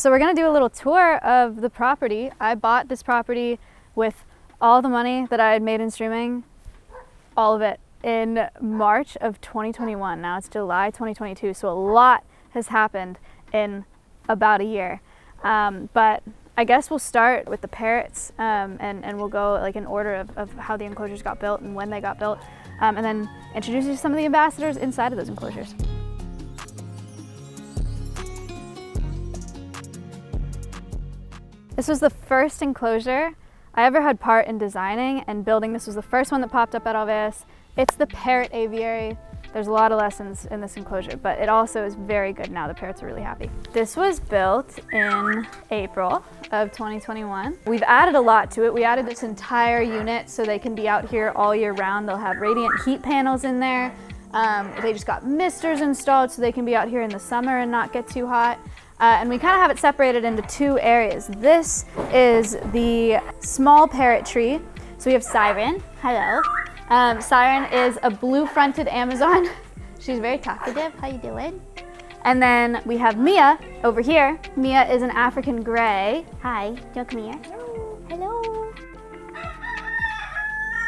So we're gonna do a little tour of the property. I bought this property with all the money that I had made in streaming, all of it, in March of 2021. Now it's July 2022, so a lot has happened in about a year. But I guess we'll start with the parrots, and we'll go like in order of how the enclosures got built and when they got built, and then introduce you to some of the ambassadors inside of those enclosures. This was the first enclosure I ever had part in designing and building. This was the first one that popped up at Alveus. It's the Parrot Aviary. There's a lot of lessons in this enclosure, but it also is very good now. The parrots are really happy. This was built in April of 2021. We've added a lot to it. We added this entire unit so they can be out here all year round. They'll have radiant heat panels in there. They just got misters installed so they can be out here in the summer and not get too hot. And we kind of have it separated into two areas. This is the small parrot tree. So we have Siren. Hello. Siren is a blue-fronted Amazon. She's very talkative. How you doing? And then we have Mia over here. Mia is an African gray. Hi. Do you want to come here? Hello.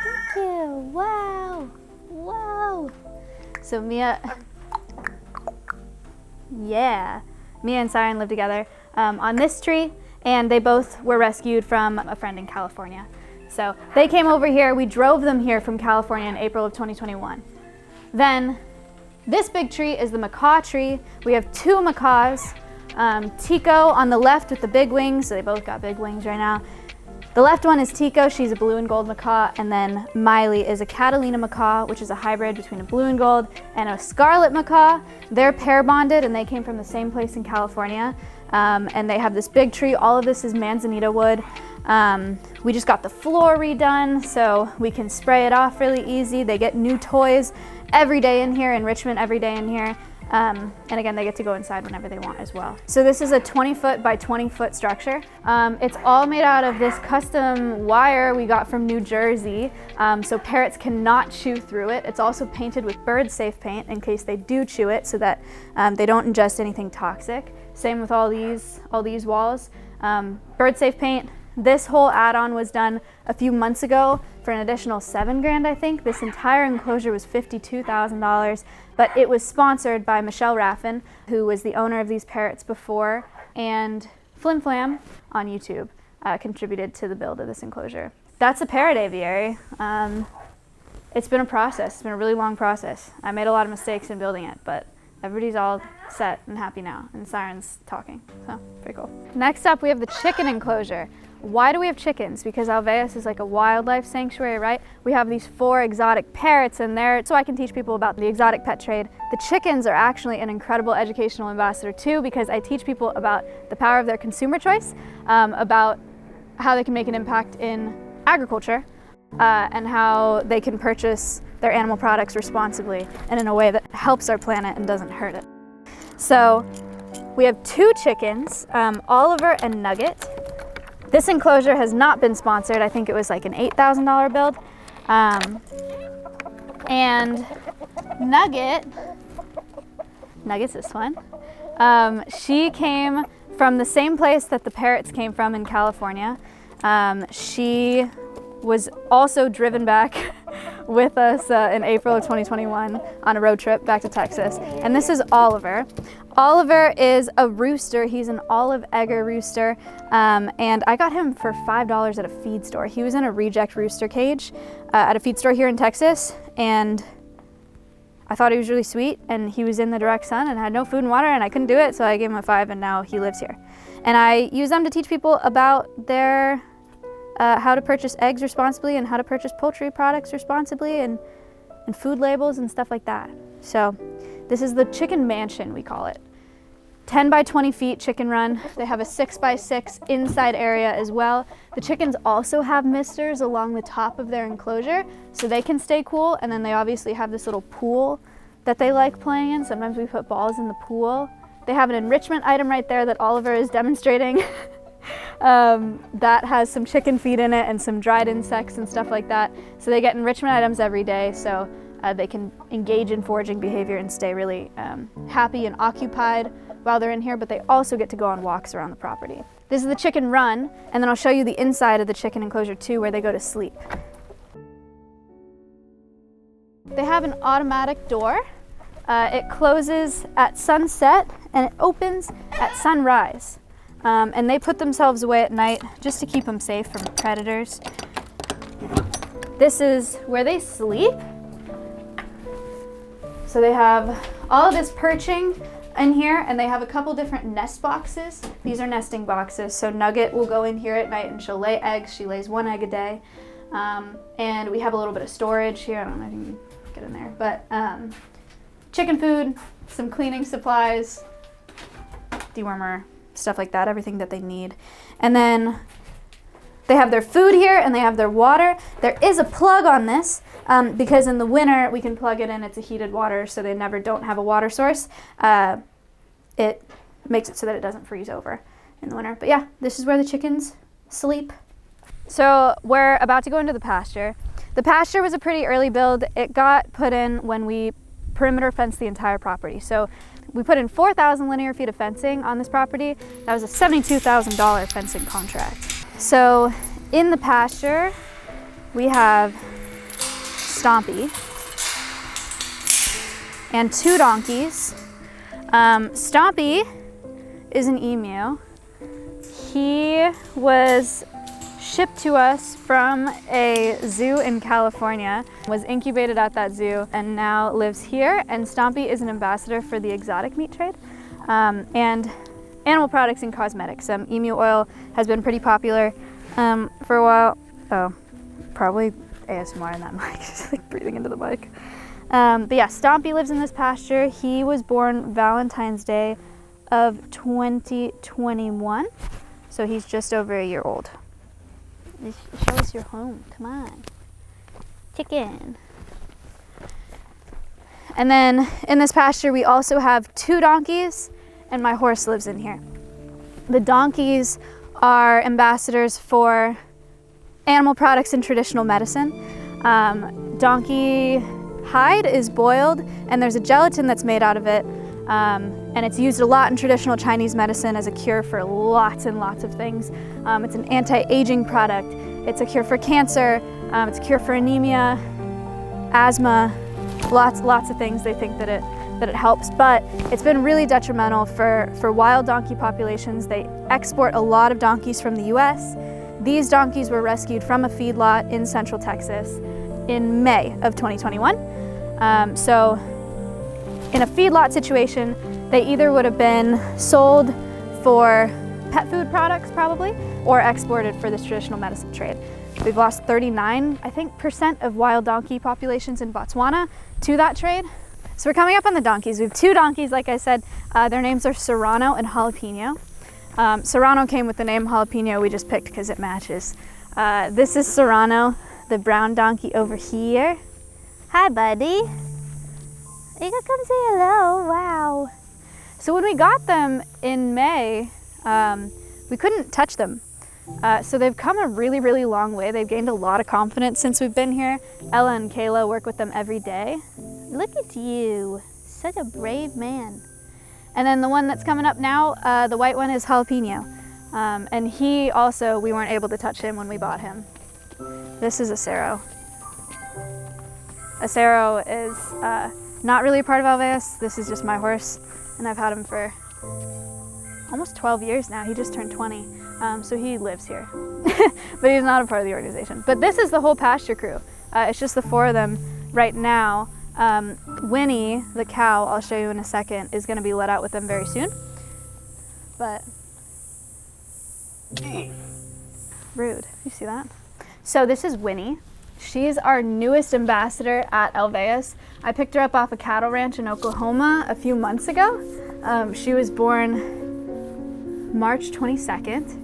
Thank you. Wow. Wow. So Mia. Yeah. Mia and Siren live together on this tree, and they both were rescued from a friend in California. So they came over here. We drove them here from California in April of 2021. Then this big tree is the macaw tree. We have two macaws. Tico on the left with the big wings, so they both got big wings right now. The left one is Tico, she's a blue and gold macaw, and then Miley is a Catalina macaw, which is a hybrid between a blue and gold and a scarlet macaw. They're pair bonded and they came from the same place in California. And they have this big tree. All of this is manzanita wood. We just got the floor redone so we can spray it off really easy. They get new toys every day in here, enrichment every day in here. And again, they get to go inside whenever they want as well. So this is a 20-foot by 20-foot structure. It's all made out of this custom wire we got from New Jersey, so parrots cannot chew through it. It's also painted with bird-safe paint in case they do chew it, so that they don't ingest anything toxic. Same with all these walls. Bird-safe paint. This whole add-on was done a few months ago for an additional $7 grand, I think. This entire enclosure was $52,000, but it was sponsored by Michelle Raffin, who was the owner of these parrots before, and Flim Flam on YouTube contributed to the build of this enclosure. That's the Parrot Aviary. It's been a process. It's been a really long process. I made a lot of mistakes in building it, but everybody's all set and happy now, and Siren's talking, so pretty cool. Next up, we have the chicken enclosure. Why do we have chickens? Because Alveus is like a wildlife sanctuary, right? We have these 4 exotic parrots in there, so I can teach people about the exotic pet trade. The chickens are actually an incredible educational ambassador too, because I teach people about the power of their consumer choice, about how they can make an impact in agriculture, and how they can purchase their animal products responsibly and in a way that helps our planet and doesn't hurt it. So we have 2 chickens, Oliver and Nugget. This enclosure has not been sponsored. I think it was like an $8,000 build. And Nugget's this one. She came from the same place that the parrots came from in California. She was also driven back with us in April of 2021 on a road trip back to Texas. And this is Oliver. Oliver is a rooster. He's an olive egger rooster. And I got him for $5 at a feed store. He was in a reject rooster cage at a feed store here in Texas. And I thought he was really sweet, and he was in the direct sun and had no food and water, and I couldn't do it, so I gave him a 5, and now he lives here. And I use them to teach people about their how to purchase eggs responsibly and how to purchase poultry products responsibly, and food labels and stuff like that. So this is the chicken mansion, we call it. 10 by 20 feet chicken run. They have a 6 by 6 inside area as well. The chickens also have misters along the top of their enclosure so they can stay cool, and then they obviously have this little pool that they like playing in. Sometimes we put balls in the pool. They have an enrichment item right there that Oliver is demonstrating. That has some chicken feed in it and some dried insects and stuff like that. So they get enrichment items every day, so they can engage in foraging behavior and stay really happy and occupied while they're in here, but they also get to go on walks around the property. This is the chicken run, and then I'll show you the inside of the chicken enclosure too, where they go to sleep. They have an automatic door. It closes at sunset and it opens at sunrise. And they put themselves away at night just to keep them safe from predators. This is where they sleep. So they have all of this perching in here, and they have a couple different nest boxes. These are nesting boxes. So Nugget will go in here at night and she'll lay eggs. She lays 1 egg a day. And we have a little bit of storage here. I don't know if you can get in there, but chicken food, some cleaning supplies, dewormer, stuff like that, everything that they need. And then they have their food here and they have their water. There is a plug on this because in the winter we can plug it in. It's a heated water, so they never don't have a water source. It makes it so that it doesn't freeze over in the winter. But yeah, this is where the chickens sleep. So we're about to go into the pasture. The pasture was a pretty early build. It got put in when we perimeter fenced the entire property. So we put in 4,000 linear feet of fencing on this property. That was a $72,000 fencing contract. So in the pasture, we have Stompy and 2 donkeys. Stompy is an emu. He was shipped to us from a zoo in California, was incubated at that zoo, and now lives here. And Stompy is an ambassador for the exotic meat trade and animal products and cosmetics. Emu oil has been pretty popular for a while. Oh, probably ASMR in that mic, just like breathing into the mic. But yeah, Stompy lives in this pasture. He was born Valentine's Day of 2021, so he's just over a year old. Show us your home, come on. Chicken. And then in this pasture we also have 2 donkeys, and my horse lives in here. The donkeys are ambassadors for animal products and traditional medicine. Donkey hide is boiled, and there's a gelatin that's made out of it, and it's used a lot in traditional Chinese medicine as a cure for lots and lots of things. It's an anti-aging product. It's a cure for cancer. It's a cure for anemia, asthma, lots of things. They think that it helps, but it's been really detrimental for wild donkey populations. They export a lot of donkeys from the US. These donkeys were rescued from a feedlot in Central Texas in May of 2021. So in a feedlot situation, they either would have been sold for pet food products probably, or exported for this traditional medicine trade. We've lost 39, I think, % of wild donkey populations in Botswana to that trade. So we're coming up on the donkeys. We have 2 donkeys, like I said. Their names are Serrano and Jalapeno. Serrano came with the name Jalapeno. We just picked because it matches. This is Serrano, the brown donkey over here. Hi, buddy. You can come say hello. Wow. So when we got them in May, we couldn't touch them. So they've come a really, really long way. They've gained a lot of confidence since we've been here. Ella and Kayla work with them every day. Look at you, such a brave man. And then the one that's coming up now, the white one, is Jalapeno. And he also, we weren't able to touch him when we bought him. This is Acero. Acero is not really a part of Alveus. This is just my horse, and I've had him for almost 12 years now. He just turned 20, so he lives here. But he's not a part of the organization. But this is the whole pasture crew. It's just the 4 of them right now. Winnie, the cow, I'll show you in a second, is going to be let out with them very soon. But rude, you see that? So this is Winnie. She's our newest ambassador at Alveus. I picked her up off a cattle ranch in Oklahoma a few months ago. She was born March 22nd.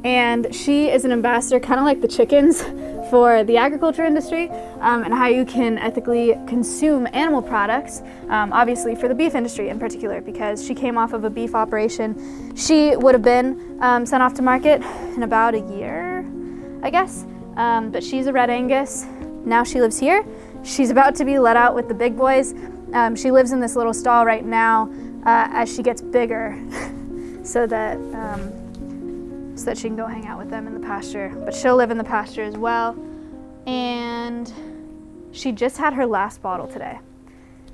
And she is an ambassador, kind of like the chickens, for the agriculture industry and how you can ethically consume animal products, obviously for the beef industry in particular, because she came off of a beef operation. She would have been sent off to market in about a year, I guess, but she's a Red Angus. Now she lives here. She's about to be let out with the big boys. She lives in this little stall right now as she gets bigger so that she can go hang out with them in the pasture. But she'll live in the pasture as well. And she just had her last bottle today.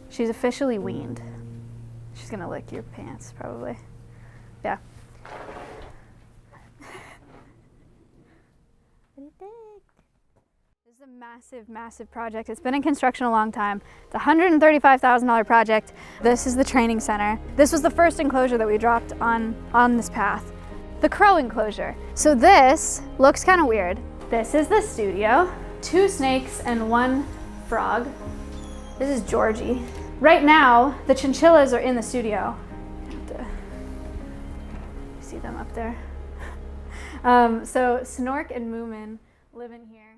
She's officially weaned. She's gonna lick your pants, probably. Yeah. What do you think? This is a massive, massive project. It's been in construction a long time. It's a $135,000 project. This is the training center. This was the first enclosure that we dropped on this path. The crow enclosure. So this looks kind of weird. This is the studio. 2 snakes and 1 frog. This is Georgie. Right now, the chinchillas are in the studio. See them up there. So Snork and Moomin live in here.